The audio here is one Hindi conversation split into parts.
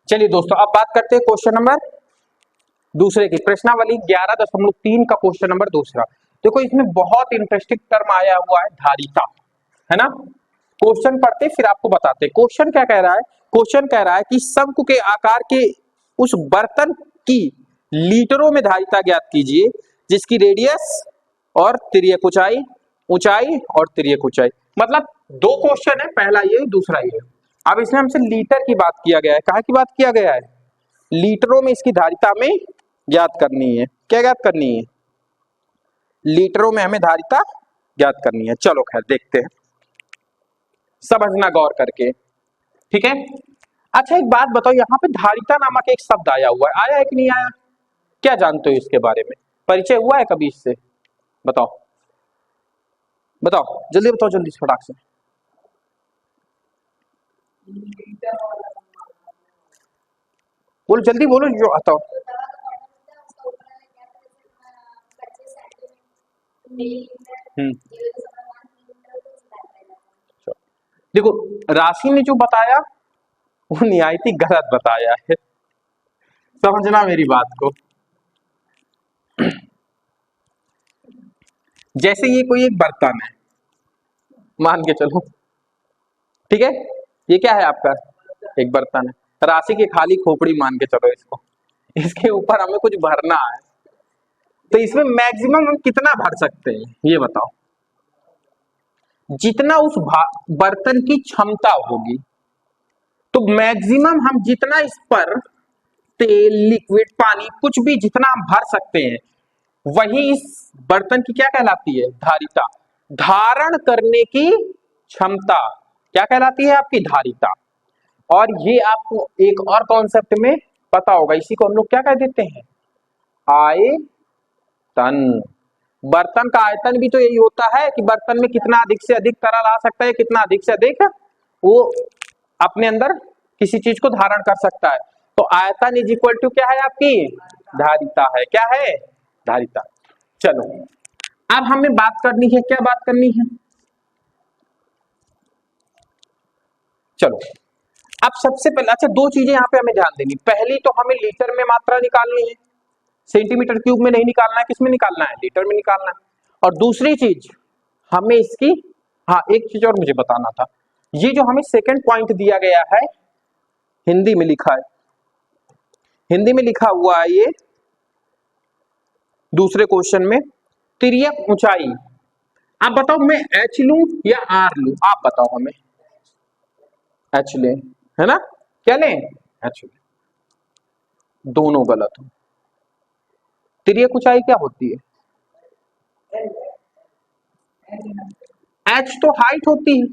चलिए दोस्तों, अब बात करते हैं क्वेश्चन नंबर दूसरे की, प्रश्नावली 11.3 का क्वेश्चन नंबर दूसरा। देखो इसमें बहुत इंटरेस्टिंग टर्म आया हुआ है, धारिता, है ना। क्वेश्चन पढ़ते फिर आपको बताते क्वेश्चन क्या कह रहा है। क्वेश्चन कह रहा है कि शंकु के आकार के उस बर्तन की लीटरों में धारिता ज्ञात कीजिए जिसकी रेडियस और तिर्यक ऊंचाई, ऊंचाई और तिर्यक ऊंचाई। मतलब दो क्वेश्चन है, पहला ये दूसरा ये। अब इसमें हमसे लीटर की बात किया गया है। कहाँ की बात किया गया है? लीटरों में इसकी धारिता में ज्ञात करनी है। क्या ज्ञात करनी है? लीटरों में हमें धारिता ज्ञात करनी है। चलो खैर देखते हैं, समझना गौर करके, ठीक है। अच्छा एक बात बताओ, यहाँ पे धारिता नामक एक शब्द आया हुआ है, आया है कि नहीं आया? क्या जानते हो इसके बारे में? परिचय हुआ है कभी इससे? बताओ बताओ, जल्दी बताओ, जल्दी फटाक से। बोलो जल्दी बोलो, जो बताओ। देखो राशि ने जो बताया वो निहायती गलत बताया है, समझना मेरी बात को। जैसे ये कोई एक बर्तन है, मान के चलो, ठीक है, ये क्या है आपका? एक बर्तन है। राशि की खाली खोपड़ी मान के चलो इसको, इसके ऊपर हमें कुछ भरना है, तो इसमें मैक्सिमम हम कितना भर सकते हैं ये बताओ? जितना उस बर्तन की क्षमता होगी, तो मैक्सिमम हम जितना इस पर तेल, लिक्विड, पानी, कुछ भी जितना हम भर सकते हैं, वही इस बर्तन की क्या कहलाती है? धारिता। धारण करने की क्षमता क्या कहलाती है? आपकी धारिता। और ये आपको एक और कॉन्सेप्ट में पता होगा, इसी को हम लोग क्या कह देते हैं? आयतन। बर्तन का आयतन भी तो यही होता है कि बर्तन में कितना अधिक से अधिक तरल आ सकता है, कितना अधिक से अधिक वो अपने अंदर किसी चीज को धारण कर सकता है। तो आयतन इज इक्वल टू क्या है? आपकी धारिता है। क्या है? धारिता। चलो अब हमें बात करनी है, क्या बात करनी है? चलो अब सबसे पहले, अच्छा दो चीजें यहां पे हमें ध्यान देनी। पहली तो हमें लीटर में मात्रा निकालनी है, सेंटीमीटर क्यूब में नहीं निकालना है, किसमें निकालना है? लीटर में निकालना है। और दूसरी चीज हमें इसकी, हाँ एक चीज और मुझे बताना था, ये जो हमें सेकंड पॉइंट दिया गया है, हिंदी में लिखा है, हिंदी में लिखा हुआ है ये दूसरे क्वेश्चन में, तिर्यक ऊंचाई। आप बताओ मैं एच लूं या आर लूं? आप बताओ हमें। एच लें, है ना? क्या लें? एच लें। दोनों गलत हो। तिर्यक ऊंचाई क्या होती है? एच तो हाइट होती है,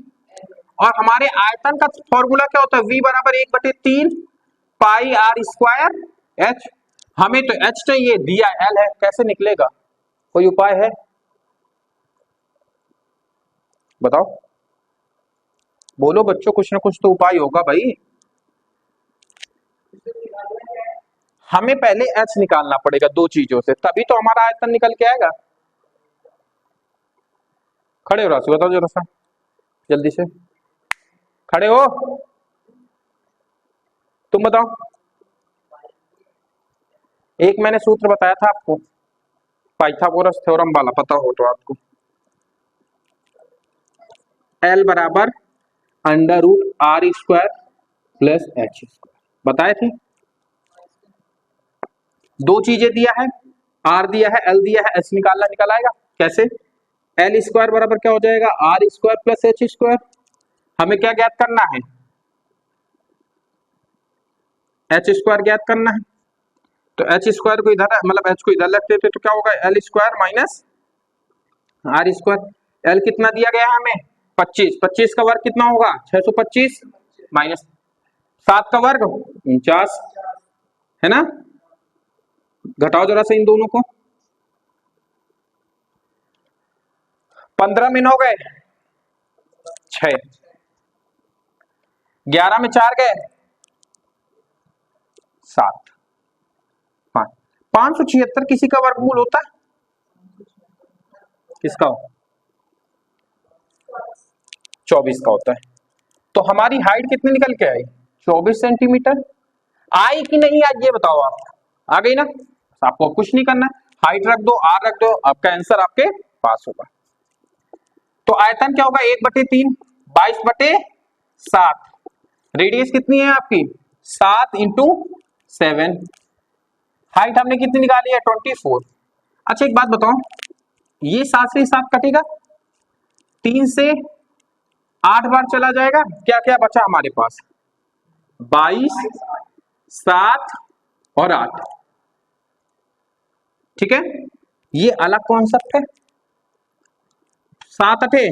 और हमारे आयतन का फॉर्मूला क्या होता है? V बराबर 1/3 पाई आर स्क्वायर एच। हमें तो एच चाहिए, दिया एल है, कैसे निकलेगा? कोई उपाय है? बताओ, बोलो बच्चों, कुछ ना कुछ तो उपाय होगा भाई। हमें पहले एच निकालना पड़ेगा दो चीजों से, तभी तो हमारा आयतन निकल के आएगा। खड़े हो राशि, बताओ जरा सा जल्दी से, खड़े हो, तुम बताओ। एक मैंने सूत्र बताया था आपको, पाइथागोरस थ्योरम वाला, पता हो तो आपको। एल बराबर under root r square plus h square, बताए थे। दो चीजें दिया है, आर दिया है, एल दिया है, एच निकालना, निकल आएगा कैसे? एल स्क्वायर बराबर क्या हो जाएगा? R square plus h square. हमें क्या ज्ञात करना है? एच स्क्वायर ज्ञात करना है। तो एच स्क्वायर को इधर, मतलब एच को इधर रखते थे तो क्या होगा? L square minus r square. L कितना दिया गया है हमें? 25। 25 का वर्ग कितना होगा? 625 माइनस 7 का वर्ग 49, है ना? घटाओ जरा से इन दोनों को, 15 में 9 गए 6, 11 में 4 गए 7, 5, 576 किसी का वर्गमूल होता है? किसका? 24 का होता है। तो हमारी हाइट कितनी निकल के आई? 24 सेंटीमीटर। आई कि नहीं आई ये बताओ आप, आ गई ना? आपको कुछ नहीं करना है, हाइट रख दो, आर रख दो, आपका आंसर आपके पास होगा। तो आयतन क्या होगा, 1/3, 22/7। रेडियस कितनी है आपकी, 7 इंटू 7। हाइट हमने कितनी निकाली है, 24। अच्छा एक बात बताओ, ये 7 से 7 कटेगा, 3 से 8 बार चला जाएगा, क्या क्या बचा हमारे पास, 22, 7 और 8। ठीक है, ये अलग कॉन्सेप्ट है। 7 8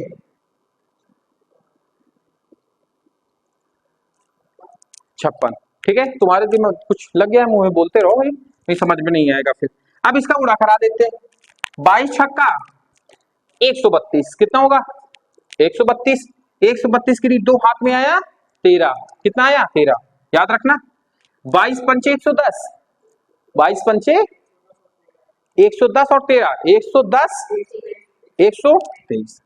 56। ठीक है, तुम्हारे दिमाग कुछ लग गया है, मुंह में बोलते रहो भाई, नहीं समझ में नहीं आएगा फिर। अब इसका गुणा करा देते हैं, 22 छक्का 132, कितना होगा, 132। 132 की दो हाथ में आया 13, कितना आया 13, याद रखना। 22 पंचे 110, 22 पंचे 110 और 13 110, 123।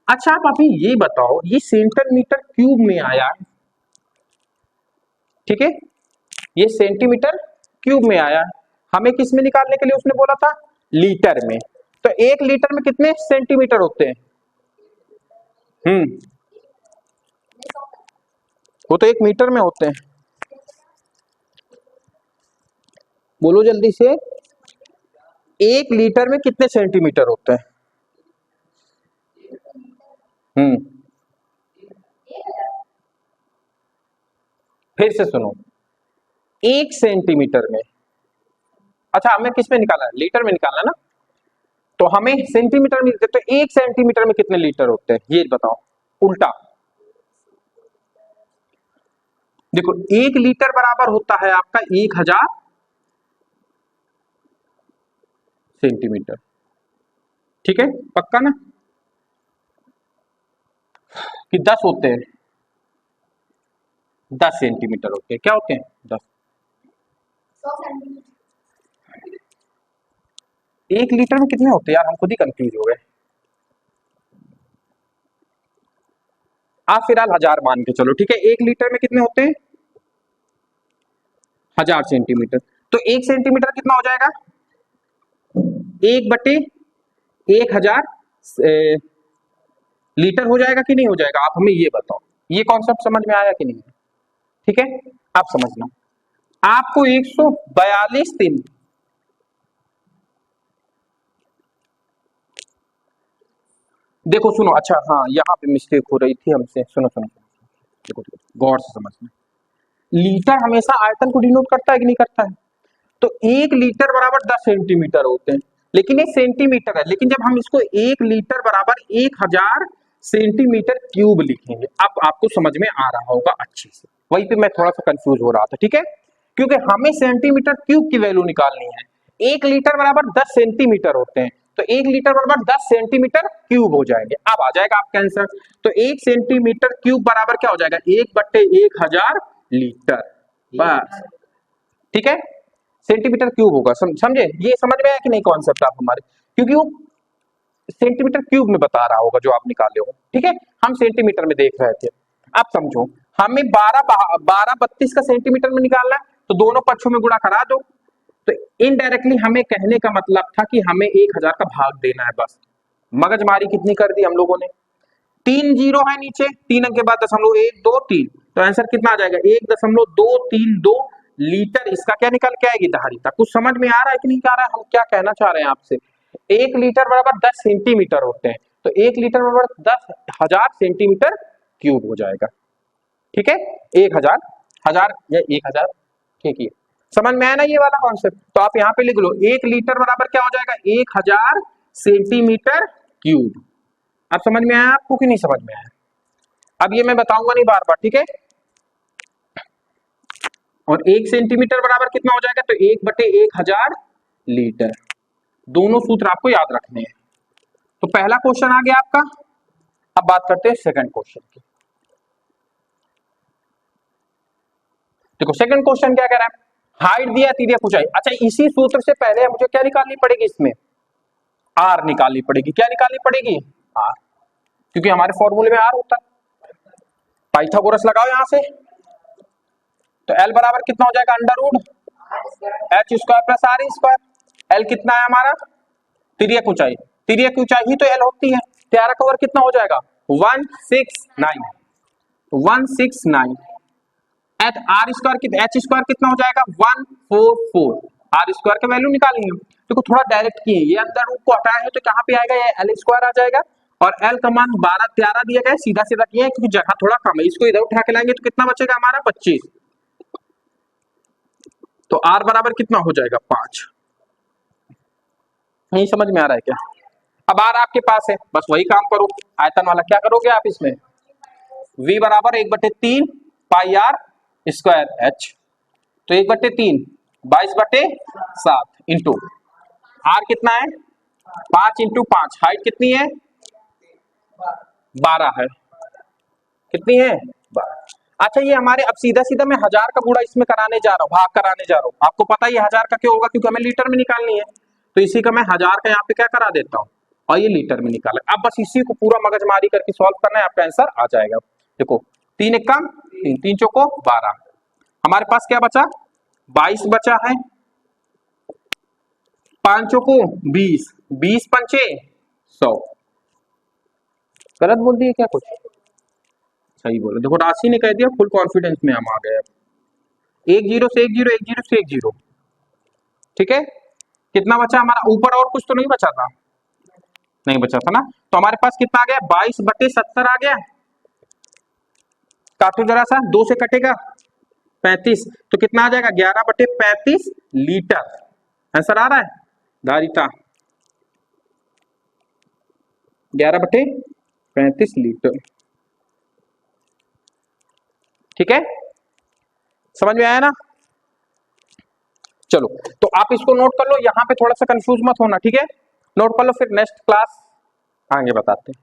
अच्छा आप अभी ये बताओ, ये सेंटीमीटर क्यूब में आया है, ठीक है, ये सेंटीमीटर क्यूब में आया है, हमें किस में निकालने के लिए उसने बोला था, लीटर में। तो 1 लीटर में कितने सेंटीमीटर होते हैं, वो तो 1 मीटर में होते हैं, बोलो जल्दी से, 1 लीटर में कितने सेंटीमीटर होते हैं, फिर से सुनो, 1 सेंटीमीटर में, अच्छा हमें किस में निकालना है, लीटर में निकालना ना, तो हमें सेंटीमीटर में, तो 1 सेंटीमीटर में कितने लीटर होते हैं ये बताओ, उल्टा देखो, 1 लीटर बराबर होता है आपका 1000 सेंटीमीटर। ठीक है, पक्का ना, कि 10 होते हैं, 10 सेंटीमीटर होते हैं, क्या होते हैं 10, 1 लीटर में कितने होते हैं यार, हम खुद ही कंफ्यूज हो गए। आप फिलहाल 1000 मान के चलो, ठीक है, 1 लीटर में कितने होते हैं, 1000 सेंटीमीटर। तो 1 सेंटीमीटर कितना हो जाएगा, 1/1000 लीटर हो जाएगा कि नहीं हो जाएगा, आप हमें ये बताओ, ये कॉन्सेप्ट समझ में आया कि नहीं। ठीक है, आप समझना, आपको 142 दिन, देखो सुनो, अच्छा हाँ यहाँ पे मिस्टेक हो रही थी हमसे, सुनो सुनो, देखो गौर से समझना, लीटर हमेशा आयतन को डिनोट करता है कि नहीं करता है, तो 1 लीटर बराबर 10 सेंटीमीटर होते हैं, लेकिन ये सेंटीमीटर है, लेकिन जब हम इसको 1 लीटर बराबर 1000 सेंटीमीटर क्यूब लिखेंगे, अब आपको समझ में आ रहा होगा अच्छे से, वहीं पे मैं थोड़ा सा कंफ्यूज हो रहा था। ठीक है, क्योंकि हमें सेंटीमीटर क्यूब की वैल्यू निकालनी है, 1 लीटर बराबर 10 सेंटीमीटर होते हैं, तो 1 लीटर बराबर 10 सेंटीमीटर क्यूब हो जाएंगे, अब आ जाएगा आपका आंसर। तो 1 सेंटीमीटर क्यूब बराबर क्या हो जाएगा, 1/1000 लीटर, बस। ठीक है, सेंटीमीटर क्यूब होगा, समझे, ये समझ में आया कि नहीं कॉन्सेप्ट आप हमारे, क्योंकि वो सेंटीमीटर क्यूब में बता रहा होगा जो आप निकाले हो। ठीक है, हम सेंटीमीटर में देख रहे थे, अब समझो, हमें 12 32 का सेंटीमीटर में निकालना है, तो दोनों पक्षों में गुणा करा दो, तो इनडायरेक्टली हमें कहने का मतलब था कि हमें 1000 का भाग देना है, बस। मगजमारी कितनी कर दी हम लोगों ने, 3 जीरो है नीचे, 3 अंक के बाद 0.123, तो आंसर कितना आ जाएगा, 1.232 लीटर, इसका क्या निकल के आएगी, धारिता। कुछ समझ में आ रहा है कि नहीं आ रहा है, हम क्या कहना चाह रहे हैं आपसे, 1 लीटर बराबर 10 सेंटीमीटर होते हैं, तो 1 लीटर बराबर 10,000 सेंटीमीटर क्यूब हो जाएगा। ठीक है, 1000 1000 या 1000, ठीक है, समझ में आया ना ये वाला कॉन्सेप्ट, तो आप यहाँ पे लिख लो, 1 लीटर बराबर क्या हो जाएगा, 1000 सेंटीमीटर क्यूब। अब समझ में आया आपको कि नहीं समझ में आया, अब ये मैं बताऊंगा नहीं बार बार। ठीक है, और 1 सेंटीमीटर बराबर कितना हो जाएगा, तो 1/1000 लीटर, दोनों सूत्र आपको याद रखने हैं। तो पहला क्वेश्चन आ गया आपका, अब बात करते हैं सेकंड क्वेश्चन की। देखो सेकंड क्वेश्चन क्या कह रहा है, हाइट दिया, तीरिया ऊंचाई, अच्छा इसी सूत्र से पहले मुझे क्या निकालनी पड़ेगी, इसमें आर निकालनी पड़ेगी, क्या निकालनी पड़ेगी, आर, क्योंकि हमारे फॉर्मूले में आर होता है। पाइथागोरस लगाओ यहां से, तो एल बराबर कितना हो जाएगा, under root h square plus r square. L कितना है हमारा, तिर्यक ऊंचाई, तिर्यक ऊंचाई ही तो एल होती है। त्यारा का वर्ग कितना हो जाएगा 169, 169। एट आर स्क्वायर, एच स्क्वायर कितना हो जाएगा 144। आर स्क्वायर का वैल्यू निकालेंगे। देखो थोड़ा डायरेक्ट किए, ये अंदर रूट को हटाए हैं तो कहां पे आएगा, ये एल स्क्वायर आ जाएगा। और एल का मान 12 13 दिया गया है, सीधा सीधा किया है क्योंकि जगह थोड़ा कम है। इसको इधर उठा के लाएंगे तो कितना बचेगा हमारा 25। तो आर बराबर कितना हो जाएगा 5। नहीं समझ में आ रहा है क्या? अब आर आपके पास है, बस वही काम करो, आयतन वाला क्या करोगे आप इसमें, v बराबर 1/3 पाई आर स्क्वायर एच। तो 1/3 22/7 इंटू आर कितना है 5 इंटू 5, हाइट कितनी है 12 है, कितनी है 12। अच्छा ये हमारे, अब सीधा सीधा मैं 1000 का गुणा इसमें कराने जा रहा हूँ, भाग कराने जा रहा हूँ। आपको पता है ये 1000 का क्यों होगा, क्योंकि हमें लीटर में निकालनी है। तो इसी का मैं 1000 का यहाँ पे क्या करा देता हूँ और ये लीटर में निकाला। अब बस इसी को पूरा मगजमारी करके सॉल्व करना है, आपका आंसर आ जाएगा। देखो 3 1 कम 3, 3 चौको 12, हमारे पास क्या बचा 22 बचा है, 5 चौको 20, 20 पंचे 100। गलत बोल दिए क्या कुछ, सही बोले। देखो राशि ने कह दिया, फुल कॉन्फिडेंस में हम आ गए। 1 0 से 1 0, 1 0 से 1 0, ठीक है। कितना बचा हमारा, ऊपर और कुछ तो नहीं बचा था, नहीं बचा था ना। तो हमारे पास कितना आ गया 22/70 आ गया। काटो जरा सा, 2 से कटेगा 35, तो कितना आ जाएगा 11/35 लीटर। आंसर आ रहा है धारिता 11/35 लीटर, ठीक है। समझ में आया ना? चलो तो आप इसको नोट कर लो, यहां पे थोड़ा सा कंफ्यूज मत होना, ठीक है। नोट कर लो, फिर नेक्स्ट क्लास आगे बताते हैं।